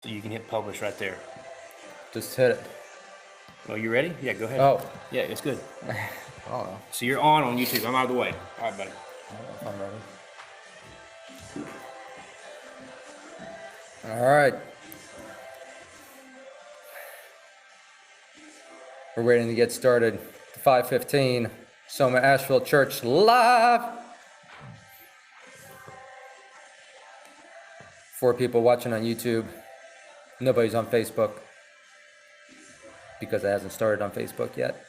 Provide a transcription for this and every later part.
So you can hit publish right there. Just hit it. Oh, you ready? Yeah, go ahead. Oh. Yeah, it's good. Oh, So you're on YouTube. I'm out of the way. All right, buddy. if I'm ready. All right. We're waiting to get started. 5:15, Soma Asheville Church live. 4 people watching on YouTube. Nobody's on Facebook because it hasn't started on Facebook yet.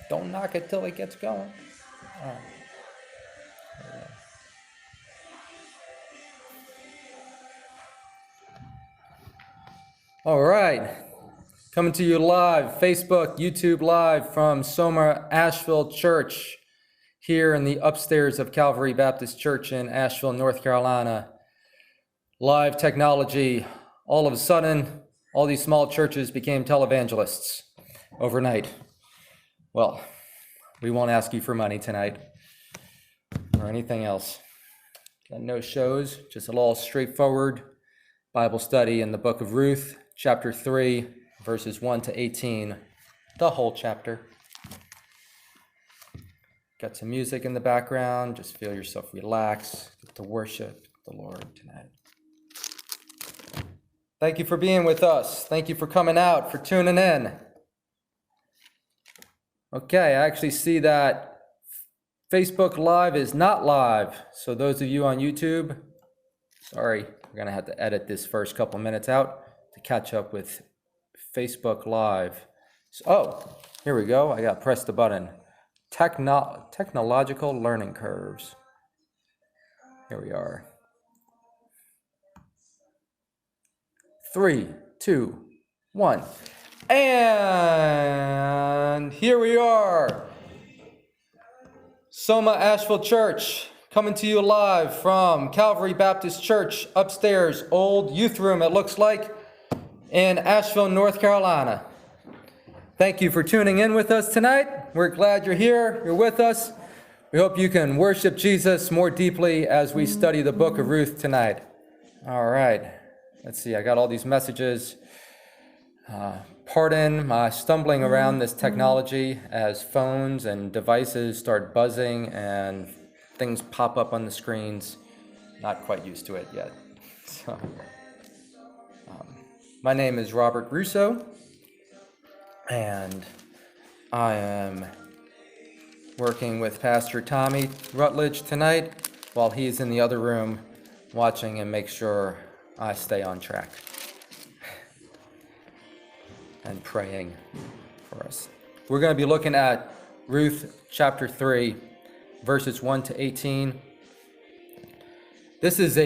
Don't knock it till it gets going. All right. All right. Coming to you live, Facebook, YouTube live from Soma Asheville Church here in the upstairs of Calvary Baptist Church in Asheville, North Carolina. Live technology. All of a sudden, all these small churches became televangelists overnight. Well, we won't ask you for money tonight or anything else. Got no shows, just a little straightforward Bible study in the book of Ruth, chapter 3, verses 1 to 18, the whole chapter. Got some music in the background. Just feel yourself relax. Get to worship the Lord tonight. Thank you for being with us. Thank you for coming out, for tuning in. Okay, I actually see that Facebook Live is not live. So those of you on YouTube, sorry, we're going to have to edit this first couple minutes out to catch up with Facebook Live. So, here we go. I got to press the button. Technological learning curves. Here we are. 3, 2, 1. And here we are. Soma Asheville Church, coming to you live from Calvary Baptist Church, upstairs, old youth room, it looks like, in Asheville, North Carolina. Thank you for tuning in with us tonight. We're glad you're here, you're with us. We hope you can worship Jesus more deeply as we study the book of Ruth tonight. All right, let's see, I got all these messages. Pardon my stumbling around this technology as phones and devices start buzzing and things pop up on the screens. Not quite used to it yet. So, my name is Robert Russo, and I am working with Pastor Tommy Rutledge tonight while he's in the other room watching and make sure I stay on track and praying for us. We're going to be looking at Ruth chapter 3, verses 1 to 18. This is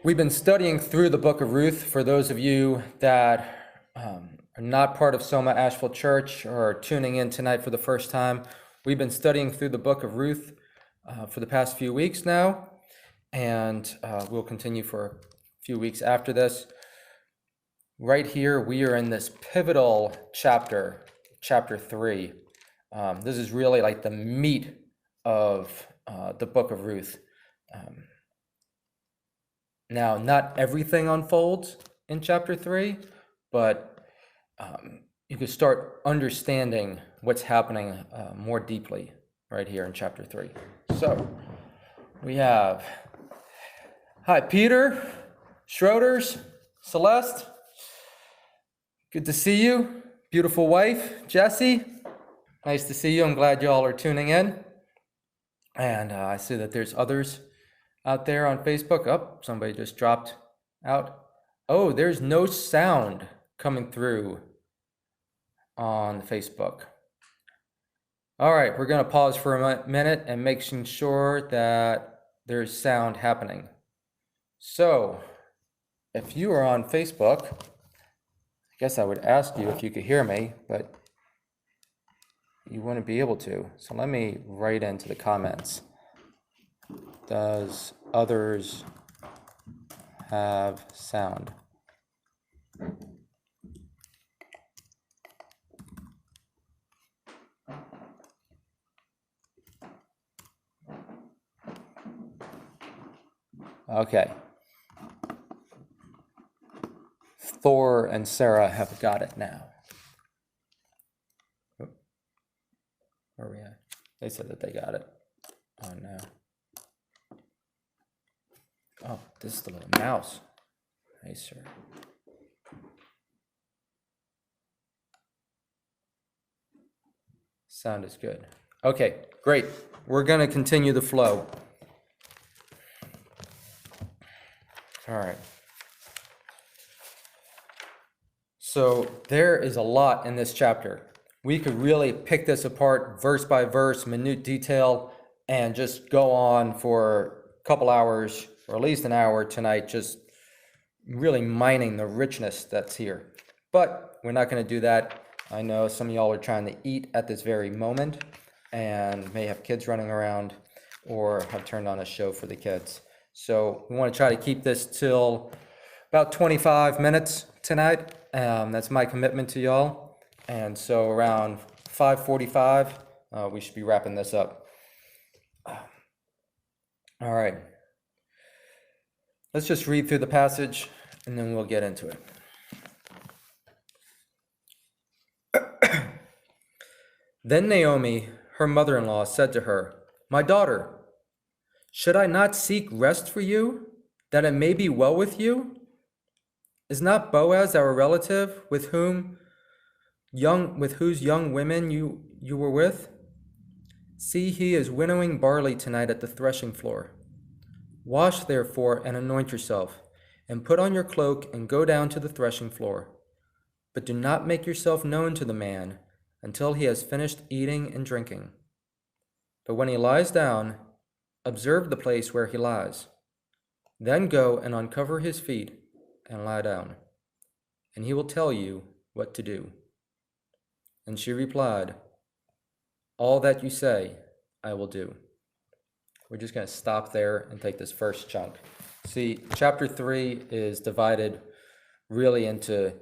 we've been studying through the book of Ruth. For those of you that are not part of Soma Asheville Church or are tuning in tonight for the first time, we've been studying through the book of Ruth for the past few weeks now, and we'll continue for a few weeks after this. Right here, we are in this pivotal chapter, chapter 3. This is really like the meat of the book of Ruth. Now, not everything unfolds in chapter 3, but you can start understanding what's happening more deeply right here in chapter 3. So, we have, hi, Peter, Schroeder's, Celeste. Good to see you. Beautiful wife, Jessie. Nice to see you. I'm glad y'all are tuning in. And I see that there's others out there on Facebook. Oh, somebody just dropped out. Oh, there's no sound coming through on Facebook. All right, we're going to pause for a minute and making sure that there's sound happening. So, if you are on Facebook, I guess I would ask you if you could hear me, but you wouldn't be able to. So let me write into the comments. Does others have sound? Okay. Thor and Sarah have got it now. Where are we at? They said that they got it. Oh no. Oh, this is the little mouse. Hey, sir. Sound is good. Okay, great. We're going to continue the flow. All right. So there is a lot in this chapter. We could really pick this apart verse by verse, minute detail, and just go on for a couple hours, or at least an hour tonight, just really mining the richness that's here. But we're not going to do that. I know some of y'all are trying to eat at this very moment and may have kids running around or have turned on a show for the kids. So we want to try to keep this till about 25 minutes tonight. That's my commitment to y'all. And so around 5:45, we should be wrapping this up. All right. Let's just read through the passage and then we'll get into it. Then Naomi, her mother-in-law, said to her, "My daughter, should I not seek rest for you, that it may be well with you? Is not Boaz our relative, with whose young women you were with? See, he is winnowing barley tonight at the threshing floor. Wash therefore and anoint yourself, and put on your cloak and go down to the threshing floor. But do not make yourself known to the man until he has finished eating and drinking. But when he lies down, observe the place where he lies. Then go and uncover his feet and lie down, and he will tell you what to do." And she replied, "All that you say, I will do." We're just going to stop there and take this first chunk. See, chapter 3 is divided really into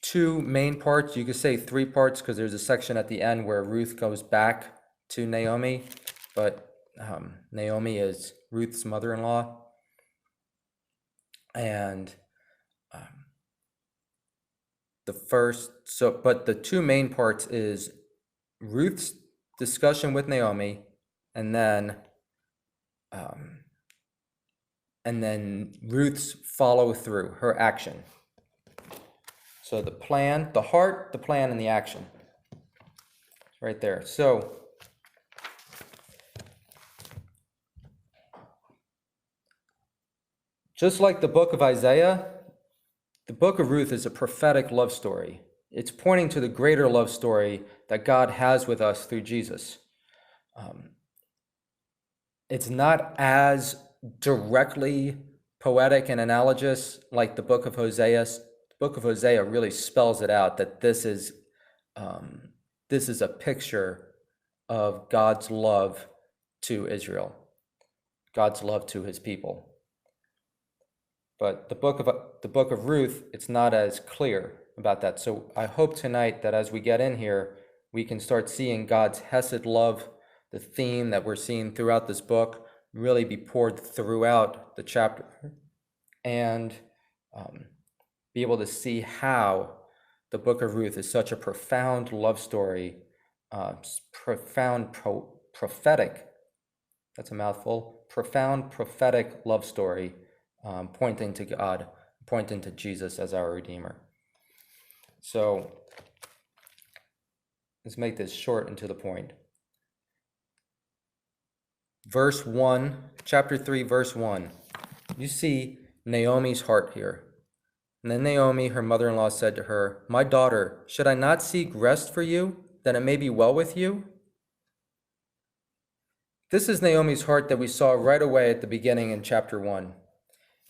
two main parts. You could say 3 parts because there's a section at the end where Ruth goes back to Naomi, but Naomi is Ruth's mother-in-law. And but the 2 main parts is Ruth's discussion with Naomi, and then Ruth's follow through, her action. So the plan, the heart, the plan, and the action. Right there. So just like the book of Isaiah, the book of Ruth is a prophetic love story. It's pointing to the greater love story that God has with us through Jesus. It's not as directly poetic and analogous like the book of Hosea. The book of Hosea really spells it out that this is a picture of God's love to Israel, God's love to his people. But the book of Ruth, it's not as clear about that. So I hope tonight that as we get in here, we can start seeing God's Hesed love, the theme that we're seeing throughout this book, really be poured throughout the chapter, and be able to see how the book of Ruth is such a profound love story, prophetic, that's a mouthful, profound prophetic love story, pointing to God, pointing to Jesus as our Redeemer. So let's make this short and to the point. Verse 1, chapter 3, verse 1. You see Naomi's heart here. And then Naomi, her mother-in-law, said to her, "My daughter, should I not seek rest for you, that it may be well with you?" This is Naomi's heart that we saw right away at the beginning in chapter 1.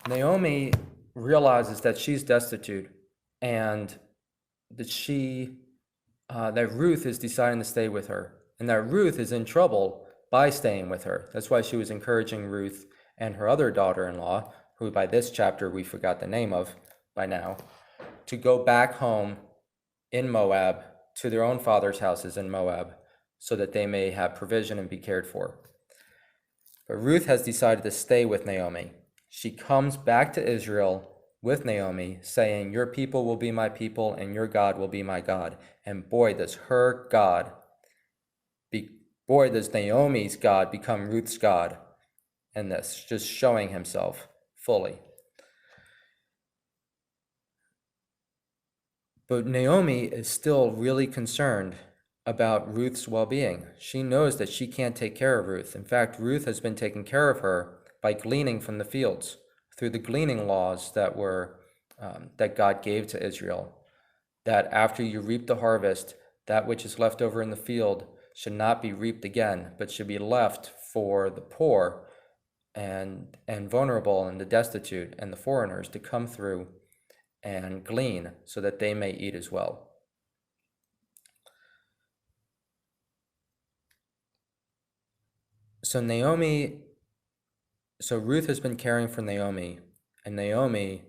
Naomi realizes that she's destitute and that Ruth is deciding to stay with her, and that Ruth is in trouble by staying with her. That's why she was encouraging Ruth and her other daughter-in-law, who by this chapter we forgot the name of by now, to go back home in Moab to their own father's houses in Moab so that they may have provision and be cared for. But Ruth has decided to stay with Naomi. She comes back to Israel with Naomi, saying, your people will be my people and your God will be my God. And boy, does Naomi's God become Ruth's God in this, just showing himself fully. But Naomi is still really concerned about Ruth's well-being. She knows that she can't take care of Ruth. In fact, Ruth has been taking care of her by gleaning from the fields through the gleaning laws that God gave to Israel, that after you reap the harvest, that which is left over in the field should not be reaped again, but should be left for the poor and vulnerable and the destitute and the foreigners to come through and glean so that they may eat as well. So Ruth has been caring for Naomi, and Naomi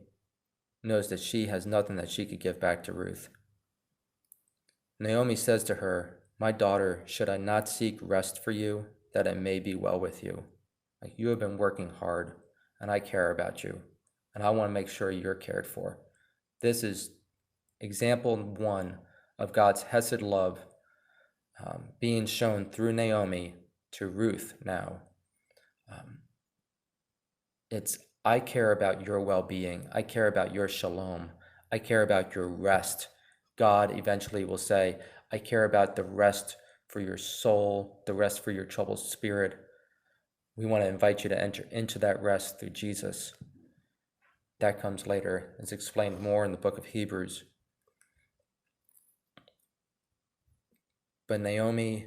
knows that she has nothing that she could give back to Ruth. Naomi says to her, my daughter, should I not seek rest for you, that it may be well with you? Like, you have been working hard, and I care about you, and I want to make sure you're cared for. This is example 1 of God's hesed love being shown through Naomi to Ruth now. It's, I care about your well-being. I care about your shalom. I care about your rest. God eventually will say, I care about the rest for your soul, the rest for your troubled spirit. We want to invite you to enter into that rest through Jesus. That comes later. It's explained more in the book of Hebrews. But Naomi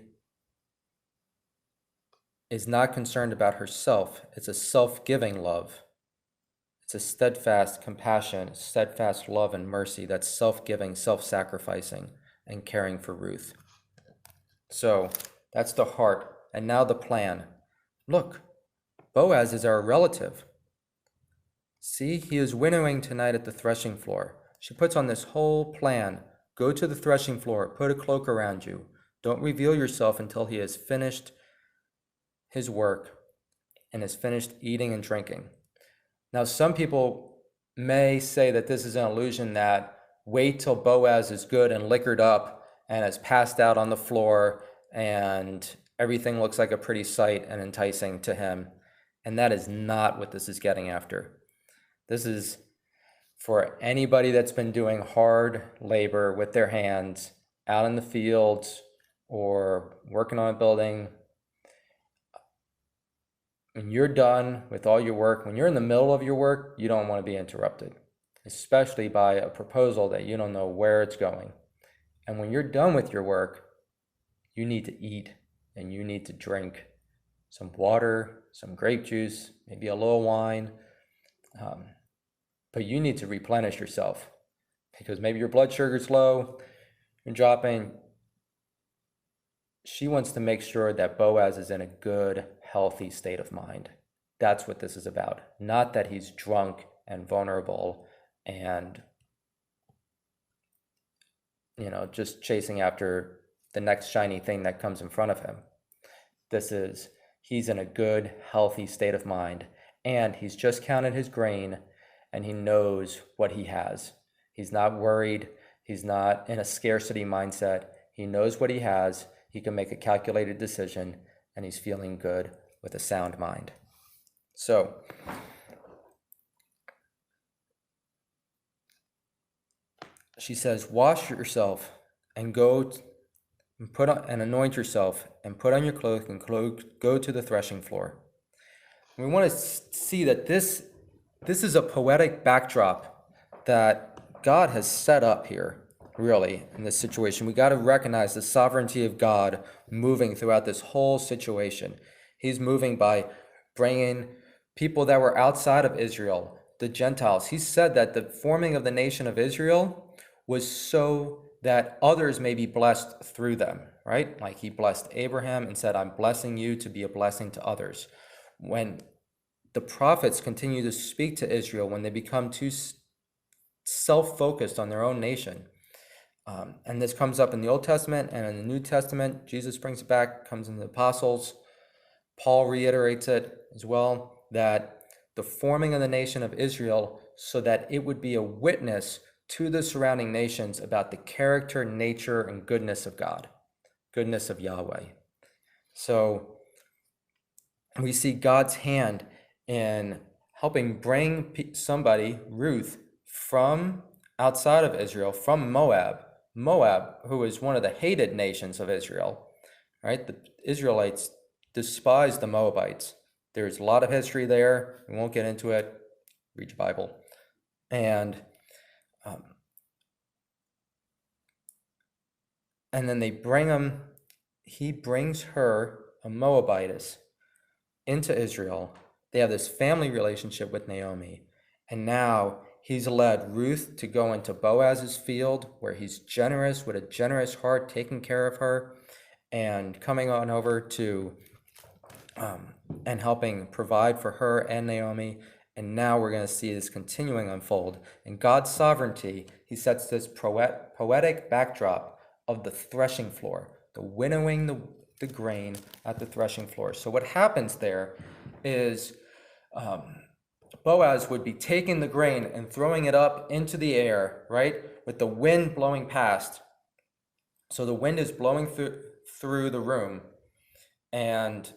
is not concerned about herself. It's a self-giving love. It's a steadfast compassion, steadfast love and mercy that's self-giving, self-sacrificing, and caring for Ruth. So that's the heart. And now the plan. Look, Boaz is our relative. See, he is winnowing tonight at the threshing floor. She puts on this whole plan. Go to the threshing floor, put a cloak around you. Don't reveal yourself until he has finished his work and has finished eating and drinking. Now, some people may say that this is an illusion, that wait till Boaz is good and liquored up and has passed out on the floor and everything looks like a pretty sight and enticing to him. And that is not what this is getting after. This is for anybody that's been doing hard labor with their hands out in the fields or working on a building. When you're done with all your work, when you're in the middle of your work, you don't want to be interrupted, especially by a proposal that you don't know where it's going. And when you're done with your work, you need to eat and you need to drink some water, some grape juice, maybe a little wine. But you need to replenish yourself because maybe your blood sugar's low, you're dropping. She wants to make sure that Boaz is in a good, healthy state of mind. That's what this is about. Not that he's drunk and vulnerable and, just chasing after the next shiny thing that comes in front of him. This is, he's in a good, healthy state of mind, and he's just counted his grain and he knows what he has. He's not worried. He's not in a scarcity mindset. He knows what he has. He can make a calculated decision, and he's feeling good with a sound mind. So, she says, wash yourself and go and anoint yourself and put on your cloak and go to the threshing floor. We want to see that this is a poetic backdrop that God has set up here. Really, in this situation, we got to recognize the sovereignty of God moving throughout this whole situation. He's moving by bringing people that were outside of Israel, the Gentiles. He said that the forming of the nation of Israel was so that others may be blessed through them, right? Like he blessed Abraham and said, I'm blessing you to be a blessing to others. When the prophets continue to speak to Israel, when they become too self-focused on their own nation, and this comes up in the Old Testament and in the New Testament. Jesus brings it back, comes in the apostles. Paul reiterates it as well, that the forming of the nation of Israel so that it would be a witness to the surrounding nations about the character, nature, and goodness of God, goodness of Yahweh. So we see God's hand in helping bring somebody, Ruth, from outside of Israel, from Moab, who is one of the hated nations of Israel, right? The Israelites despised the Moabites. There's a lot of history there. We won't get into it. Read your Bible. And then they bring him, he brings her, a Moabitess, into Israel. They have this family relationship with Naomi. And now he's led Ruth to go into Boaz's field, where he's generous, with a generous heart, taking care of her, and coming on over to and helping provide for her and Naomi. And now we're going to see this continuing unfold. In God's sovereignty, he sets this poetic backdrop of the threshing floor, the winnowing the grain at the threshing floor. So what happens there is Boaz would be taking the grain and throwing it up into the air, right, with the wind blowing past. So the wind is blowing through the room, and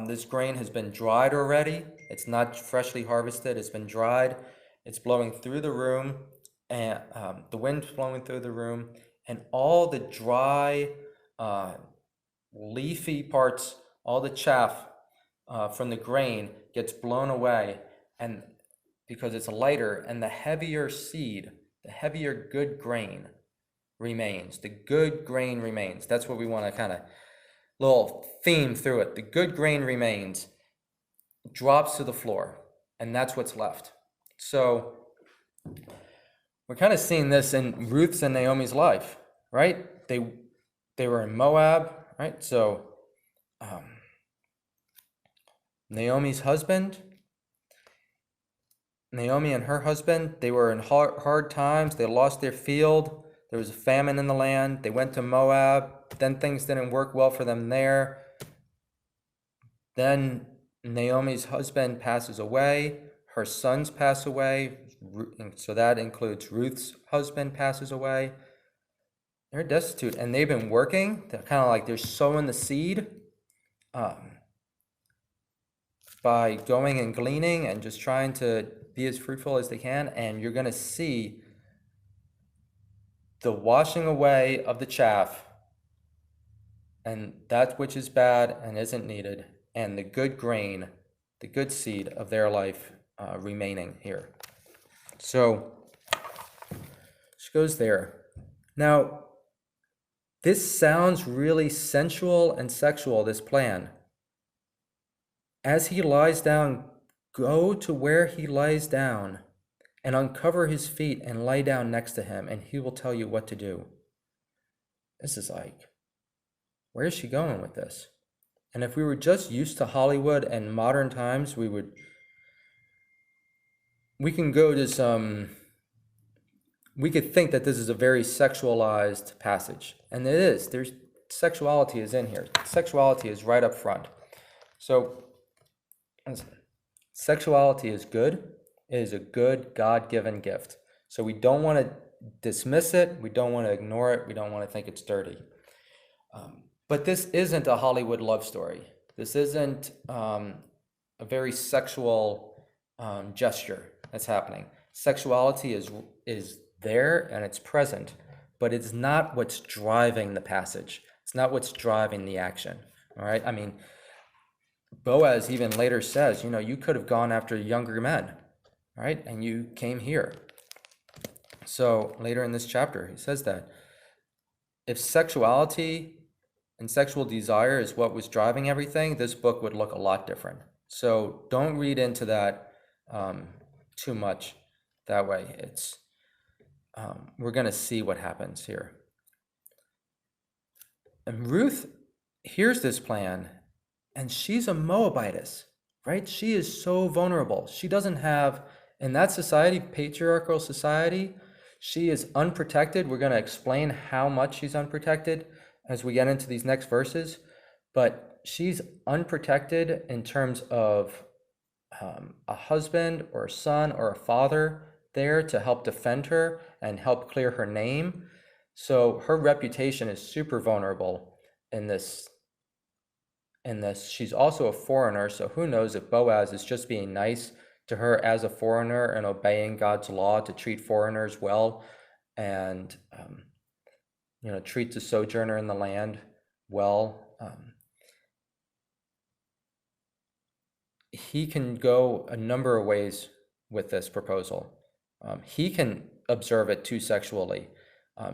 this grain has been dried already. It's not freshly harvested. It's been dried. It's blowing through the room, and the wind's blowing through the room, and all the dry, leafy parts, all the chaff from the grain gets blown away, and because it's lighter, and the heavier seed, the heavier good grain remains. The good grain remains. That's what we want to kind of little theme through it. The good grain remains, drops to the floor, and that's what's left. So we're kind of seeing this in Ruth's and Naomi's life, right? They were in Moab, right? So Naomi and her husband, they were in hard times. They lost their field. There was a famine in the land. They went to Moab. Then things didn't work well for them there. Then Naomi's husband passes away. Her sons pass away. So that includes Ruth's husband passes away. They're destitute, and they've been working. They're kind of like they're sowing the seed by going and gleaning and just trying to be as fruitful as they can. And you're going to see the washing away of the chaff, and that which is bad and isn't needed, and the good grain, the good seed of their life remaining here. So she goes there. Now, this sounds really sensual and sexual, this plan. As he lies down, go to where he lies down and uncover his feet and lie down next to him, and he will tell you what to do. This is like, where is she going with this? And if we were just used to Hollywood and modern times, we can go to we could think that this is a very sexualized passage. And it is. Sexuality is in here. Sexuality is right up front. So sexuality is good. It is a good God-given gift. So we don't want to dismiss it. We don't want to ignore it. We don't want to think it's dirty. But this isn't a Hollywood love story. This isn't a very sexual gesture that's happening. Sexuality is there and it's present, but it's not what's driving the passage. It's not what's driving the action. All right. I mean, Boaz even later says, you could have gone after younger men, right? And you came here. So later in this chapter, he says that if sexuality and sexual desire is what was driving everything, this book would look a lot different. So don't read into that too much that way. We're going to see what happens here. And Ruth hears this plan, and she's a Moabitess, right? She is so vulnerable. She doesn't have, in that society, patriarchal society, she is unprotected. We're going to explain how much she's unprotected as we get into these next verses. But she's unprotected in terms of a husband or a son or a father there to help defend her and help clear her name. So her reputation is super vulnerable in this. She's also a foreigner, so who knows if Boaz is just being nice to her as a foreigner and obeying God's law to treat foreigners well and treat the sojourner in the land well. He can go a number of ways with this proposal. He can observe it too sexually.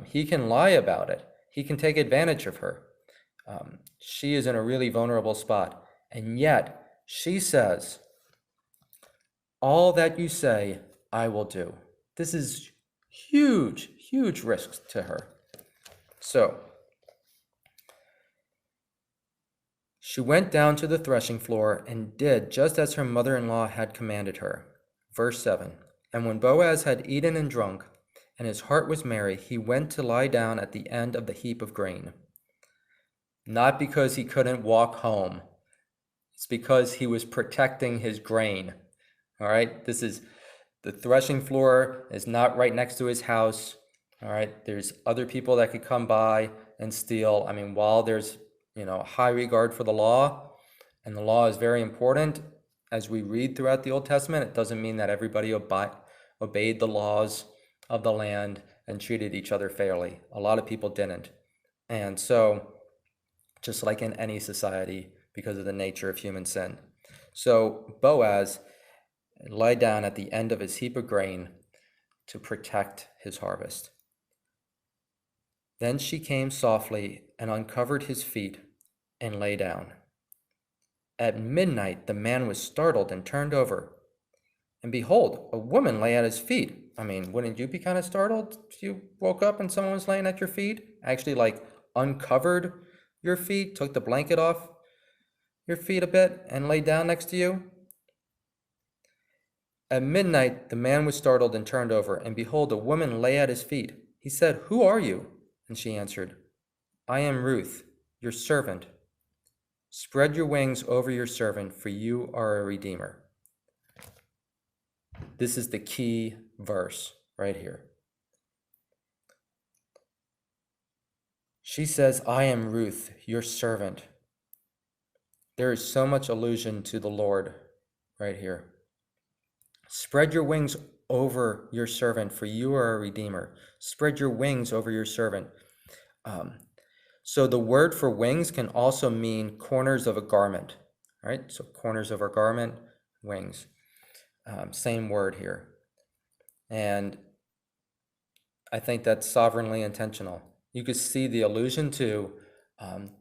He can lie about it. He can take advantage of her. She is in a really vulnerable spot. And yet, she says, all that you say, I will do. This is huge, huge risks to her. So, she went down to the threshing floor and did just as her mother-in-law had commanded her. Verse 7, and when Boaz had eaten and drunk, and his heart was merry, he went to lie down at the end of the heap of grain. Not because he couldn't walk home. It's because he was protecting his grain. All right, this is the threshing floor is not right next to his house. All right, there's other people that could come by and steal. I mean, while there's high regard for the law, and the law is very important as we read throughout the Old Testament, it doesn't mean that everybody obeyed the laws of the land and treated each other fairly. A lot of people didn't. And so, just like in any society, because of the nature of human sin. So Boaz lay down at the end of his heap of grain to protect his harvest. Then she came softly and uncovered his feet and lay down. At midnight, the man was startled and turned over. And behold, a woman lay at his feet. I mean, wouldn't you be kind of startled if you woke up and someone was laying at your feet? Actually, uncovered your feet, took the blanket off your feet a bit and lay down next to you? At midnight, the man was startled and turned over, and behold, a woman lay at his feet. He said, who are you? And she answered, I am Ruth, your servant. Spread your wings over your servant, for you are a redeemer. This is the key verse right here. She says, I am Ruth, your servant. There is so much allusion to the Lord right here. Spread your wings over your servant, for you are a redeemer. Spread your wings over your servant. So the word for wings can also mean corners of a garment, right? So corners of a garment, wings. Same word here. And I think that's sovereignly intentional. You could see the allusion to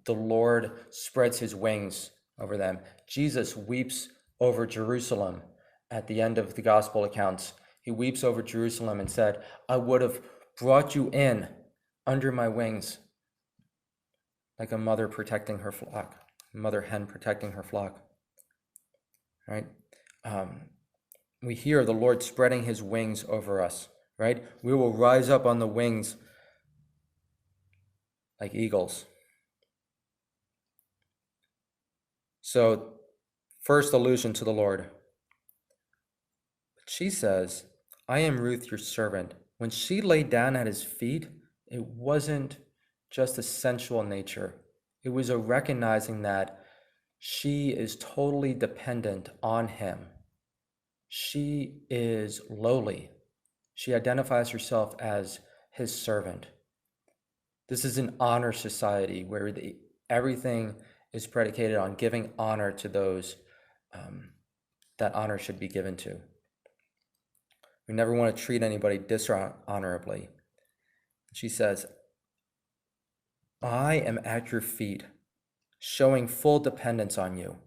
the Lord spreads his wings over them. Jesus weeps over Jerusalem at the end of the gospel accounts. He weeps over Jerusalem and said, I would have brought you in under my wings, like a mother protecting her flock, mother hen protecting her flock. Right? We hear the Lord spreading his wings over us, right? We will rise up on the wings like eagles. So, first allusion to the Lord. She says, I am Ruth, your servant. When she laid down at his feet, it wasn't just a sensual nature. It was a recognizing that she is totally dependent on him. She is lowly. She identifies herself as his servant. This is an honor society where everything is predicated on giving honor to those that honor should be given to. We never want to treat anybody dishonorably. She says, I am at your feet, showing full dependence on you.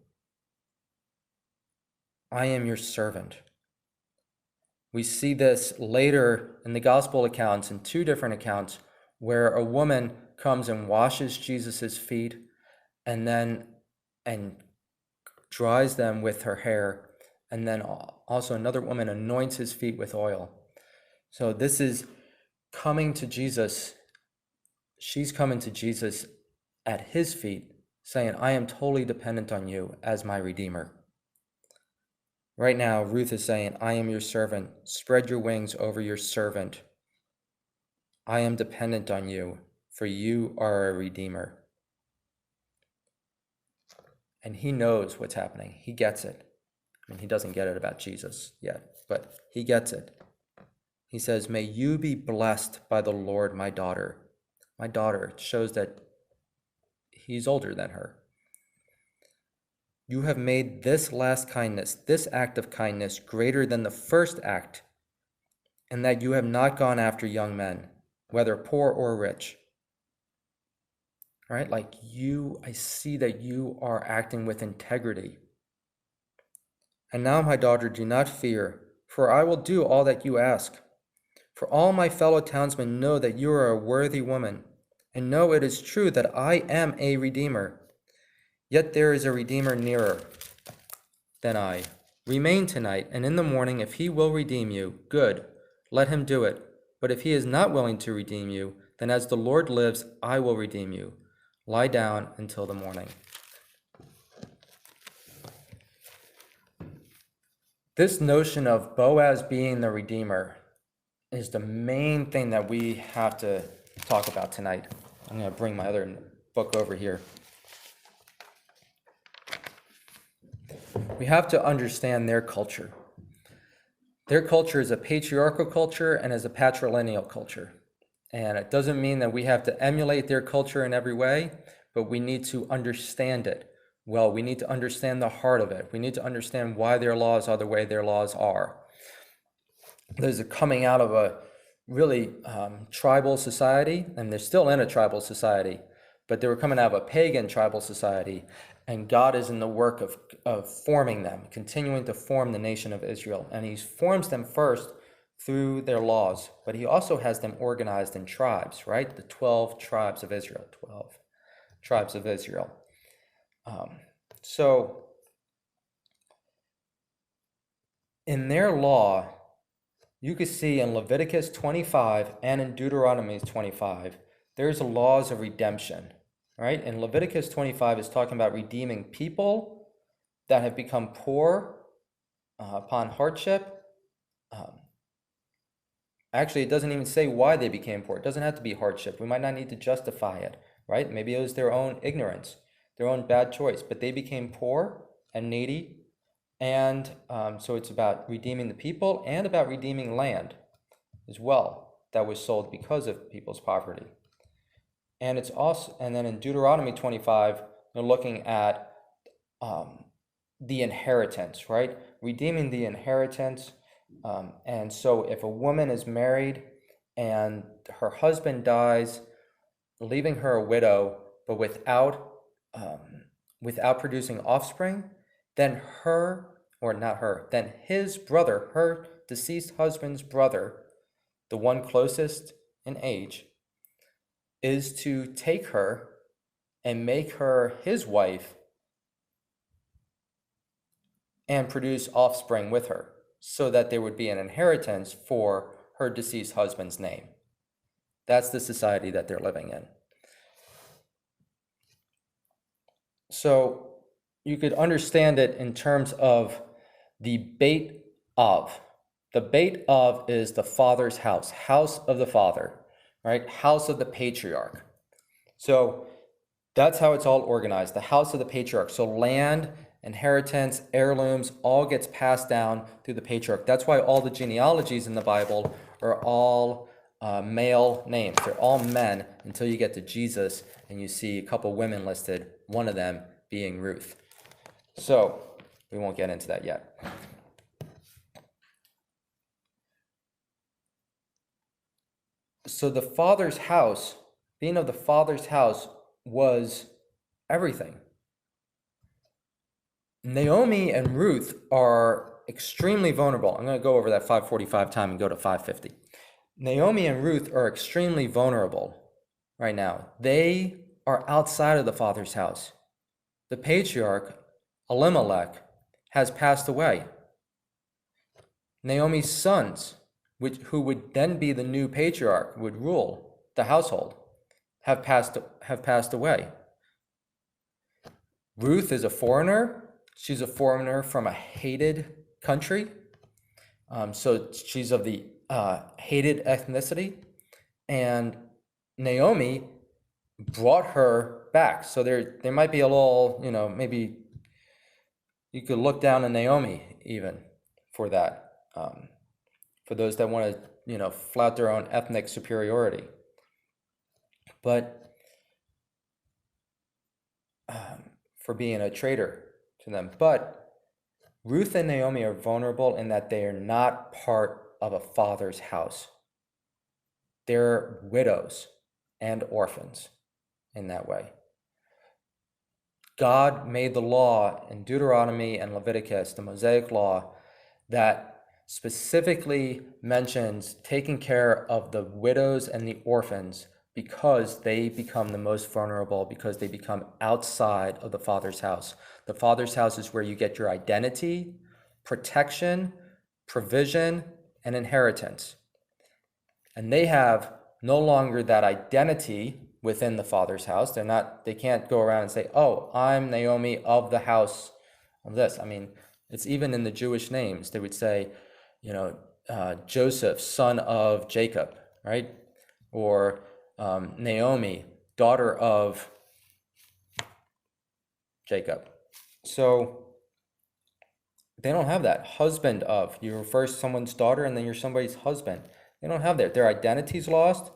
I am your servant. We see this later in the gospel accounts, in two different accounts, where a woman comes and washes Jesus's feet and dries them with her hair. And then also another woman anoints his feet with oil. So this is coming to Jesus. She's coming to Jesus at his feet, saying, I am totally dependent on you as my Redeemer. Right now, Ruth is saying, I am your servant. Spread your wings over your servant. I am dependent on you, for you are a Redeemer. And he knows what's happening. He gets it. I mean, he doesn't get it about Jesus yet, but he gets it. He says, may you be blessed by the Lord, my daughter. My daughter shows that he's older than her. You have made this last kindness, this act of kindness, greater than the first act, and that you have not gone after young men, whether poor or rich. Right? Like you, I see that you are acting with integrity. And now, my daughter, do not fear, for I will do all that you ask. For all my fellow townsmen know that you are a worthy woman, and know it is true that I am a Redeemer. Yet there is a Redeemer nearer than I. Remain tonight, and in the morning, if he will redeem you, good, let him do it. But if he is not willing to redeem you, then as the Lord lives, I will redeem you. Lie down until the morning. This notion of Boaz being the Redeemer is the main thing that we have to talk about tonight. I'm going to bring my other book over here. We have to understand their culture. Their culture is a patriarchal culture and is a patrilineal culture. And it doesn't mean that we have to emulate their culture in every way, but we need to understand it. Well, we need to understand the heart of it. We need to understand why their laws are the way their laws are. There's a coming out of a really tribal society, and they're still in a tribal society, but they were coming out of a pagan tribal society, and God is in the work of forming them, continuing to form the nation of Israel. And he forms them first through their laws, but he also has them organized in tribes, right? The 12 tribes of Israel, 12 tribes of Israel. So in their law, you could see in Leviticus 25 and in Deuteronomy 25, there's laws of redemption, right? And Leviticus 25 is talking about redeeming people that have become poor upon hardship. Actually, it doesn't even say why they became poor. It doesn't have to be hardship. We might not need to justify it, right? Maybe it was their own ignorance, their own bad choice, but they became poor and needy. And so it's about redeeming the people and about redeeming land as well that was sold because of people's poverty. And it's also, and then in Deuteronomy 25, they're looking at the inheritance, right? Redeeming the inheritance. And so if a woman is married and her husband dies, leaving her a widow, but without producing offspring, then then his brother, her deceased husband's brother, the one closest in age, is to take her and make her his wife and produce offspring with her, so that there would be an inheritance for her deceased husband's name. That's the society that they're living in. So you could understand it in terms of the Beit Av. The Beit Av is the father's house, house of the father, right? House of the patriarch. So that's how it's all organized, the house of the patriarch. So land, inheritance, heirlooms, all gets passed down through the patriarch. That's why all the genealogies in the Bible are all male names. They're all men until you get to Jesus and you see a couple women listed, one of them being Ruth. So we won't get into that yet. So the father's house, being of the father's house, was everything. Naomi and Ruth are extremely vulnerable. I'm going to go over that 545 time and go to 550. Naomi and Ruth are extremely vulnerable right now. They are outside of the father's house. The patriarch, Elimelech, has passed away. Naomi's sons, who would then be the new patriarch, would rule the household, have passed away. Ruth is a foreigner. She's a foreigner from a hated country. So she's of the hated ethnicity. And Naomi brought her back. So there might be a little, maybe you could look down on Naomi even for that, for those that want to, flout their own ethnic superiority. But for being a traitor to them. But Ruth and Naomi are vulnerable in that they are not part of a father's house. They're widows and orphans in that way. God made the law in Deuteronomy and Leviticus, the Mosaic law, that specifically mentions taking care of the widows and the orphans because they become the most vulnerable, because they become outside of the Father's house. The Father's house is where you get your identity, protection, provision, and inheritance. And they have no longer that identity within the Father's house. They can't go around and say, oh, I'm Naomi of the house of this. I mean, it's even in the Jewish names. They would say, Joseph, son of Jacob, right? Or Naomi, daughter of Jacob. So they don't have that. Husband of. You're first someone's daughter and then you're somebody's husband. They don't have that. Their identity's lost.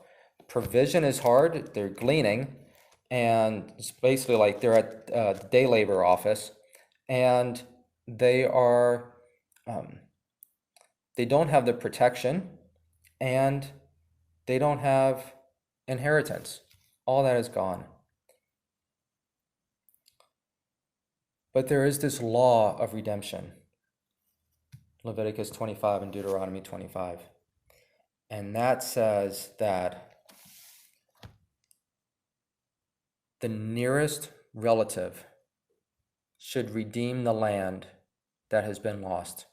Provision is hard. They're gleaning. And it's basically like they're at the day labor office. And they are, they don't have the protection. And they don't have inheritance. All that is gone. But there is this law of redemption. Leviticus 25 and Deuteronomy 25. And that says that the nearest relative should redeem the land that has been lost.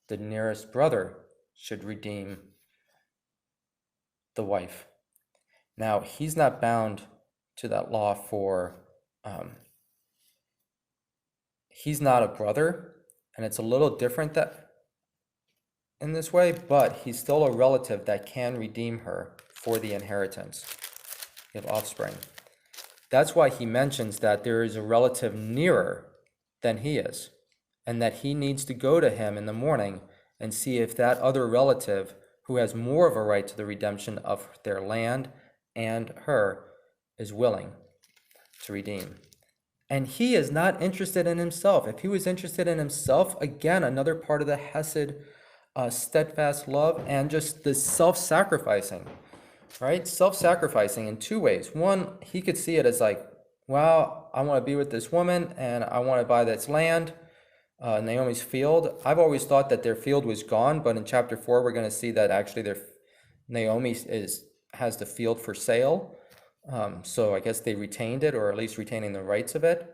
The nearest brother should redeem the wife. Now, he's not bound to that law for, he's not a brother, and it's a little different that in this way, but he's still a relative that can redeem her for the inheritance of offspring. That's why he mentions that there is a relative nearer than he is, and that he needs to go to him in the morning and see if that other relative who has more of a right to the redemption of their land and her is willing to redeem. And he is not interested in himself. If he was interested in himself, again, another part of the Hesed steadfast love and just the self-sacrificing, right? Self-sacrificing in two ways. One, he could see it as like, wow, I want to be with this woman and I want to buy this land, Naomi's field. I've always thought that their field was gone, but in chapter 4, we're going to see that actually Naomi has the field for sale. So I guess they retained it, or at least retaining the rights of it,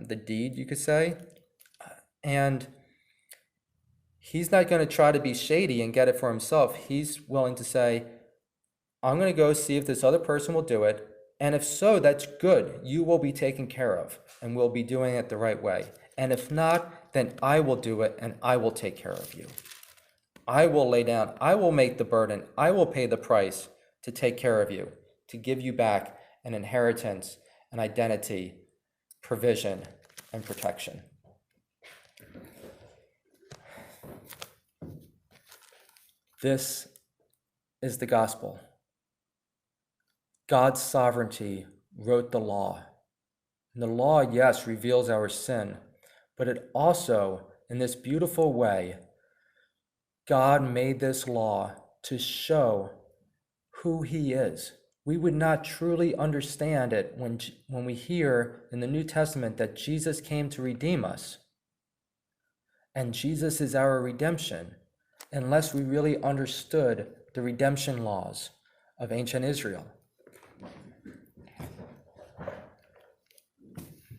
the deed, you could say. And he's not going to try to be shady and get it for himself. He's willing to say, I'm going to go see if this other person will do it. And if so, that's good. You will be taken care of and we'll be doing it the right way. And if not, then I will do it and I will take care of you. I will lay down. I will make the burden. I will pay the price to take care of you, to give you back an inheritance, an identity, provision, and protection. This is the gospel. God's sovereignty wrote the law. And the law, yes, reveals our sin, but it also, in this beautiful way, God made this law to show who he is. We would not truly understand it when we hear in the New Testament that Jesus came to redeem us. And Jesus is our redemption, unless we really understood the redemption laws of ancient Israel.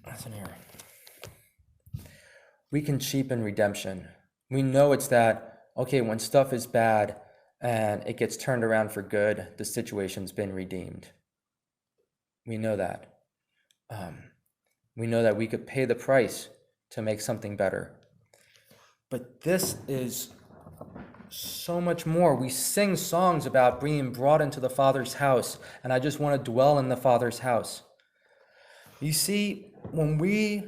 Listen here. We can cheapen redemption. We know it's that, okay, when stuff is bad and it gets turned around for good, the situation's been redeemed. We know that. We know that we could pay the price to make something better. But this is so much more. We sing songs about being brought into the Father's house, and I just want to dwell in the Father's house. You see, when we,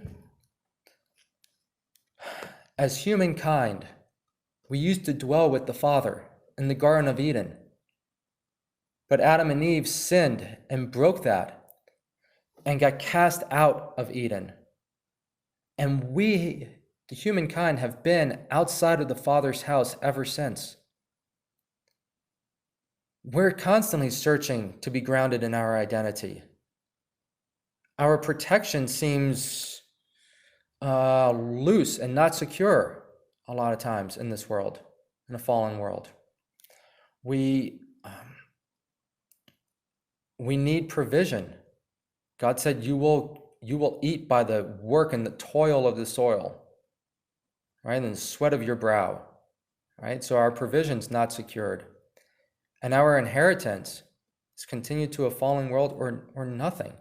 as humankind, we used to dwell with the Father in the Garden of Eden. But Adam and Eve sinned and broke that and got cast out of Eden. And we, the humankind, have been outside of the Father's house ever since. We're constantly searching to be grounded in our identity. Our protection seems loose and not secure a lot of times in this world, in a fallen world. We need provision. God said, you will eat by the work and the toil of the soil, right? And the sweat of your brow, right? So our provision's not secured. And our inheritance is continued to a fallen world or nothing.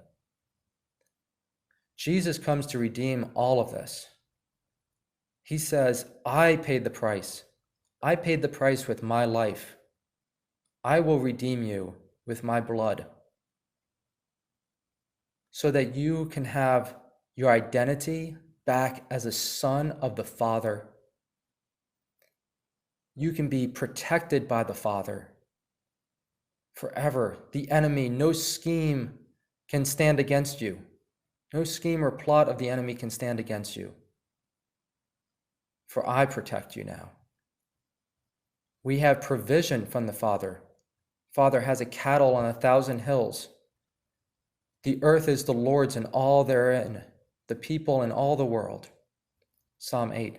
Jesus comes to redeem all of this. He says, I paid the price. I paid the price with my life. I will redeem you with my blood, so that you can have your identity back as a son of the Father. You can be protected by the Father forever. The enemy, no scheme can stand against you. No scheme or plot of the enemy can stand against you. For I protect you now. We have provision from the Father. Father has a cattle on 1,000 hills. The earth is the Lord's and all therein, the people and all the world. Psalm 8.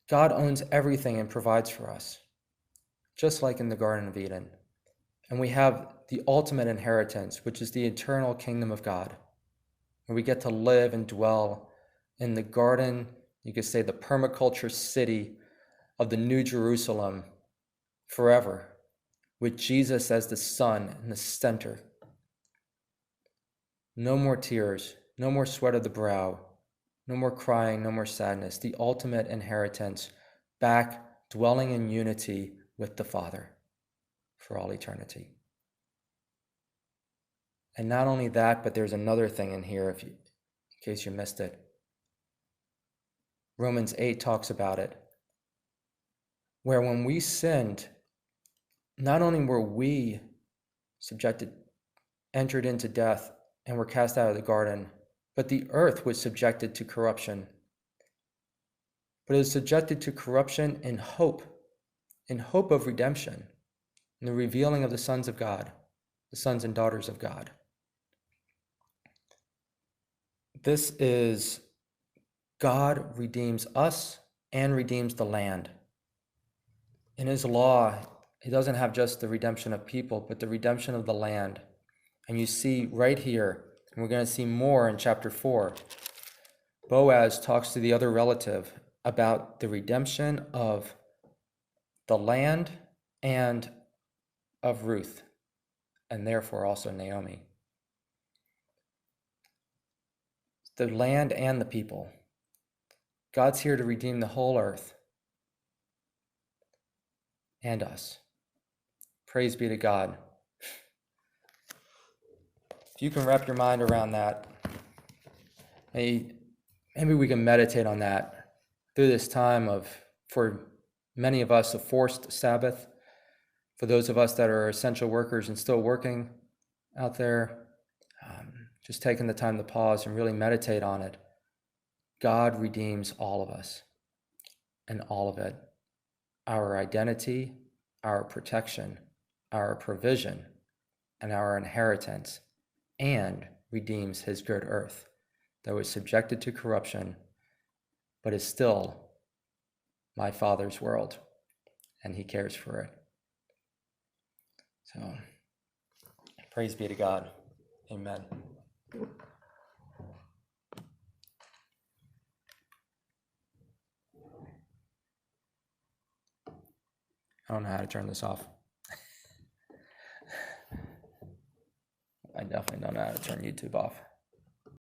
God owns everything and provides for us, just like in the Garden of Eden. And we have the ultimate inheritance, which is the eternal kingdom of God, where we get to live and dwell in the garden, you could say the permaculture city of the New Jerusalem forever, with Jesus as the sun in the center. No more tears, no more sweat of the brow, no more crying, no more sadness. The ultimate inheritance, back dwelling in unity with the Father for all eternity. And not only that, but there's another thing in here, in case you missed it. Romans 8 talks about it, where when we sinned, not only were we entered into death and were cast out of the garden, but the earth was subjected to corruption. But it was subjected to corruption in hope of redemption, in the revealing of the sons of God, the sons and daughters of God. This is God redeems us and redeems the land. In his law, he doesn't have just the redemption of people, but the redemption of the land. And you see right here, and we're going to see more in chapter 4, Boaz talks to the other relative about the redemption of the land and of Ruth, and therefore also Naomi. The land and the people. God's here to redeem the whole earth and us. Praise be to God. If you can wrap your mind around that, maybe we can meditate on that through this time of, for many of us, a forced Sabbath. For those of us that are essential workers and still working out there, just taking the time to pause and really meditate on it. God redeems all of us and all of it. Our identity, our protection, our provision, and our inheritance, and redeems his good earth that was subjected to corruption, but is still my Father's world, and he cares for it. So, praise be to God. Amen. I don't know how to turn this off. I definitely don't know how to turn YouTube off.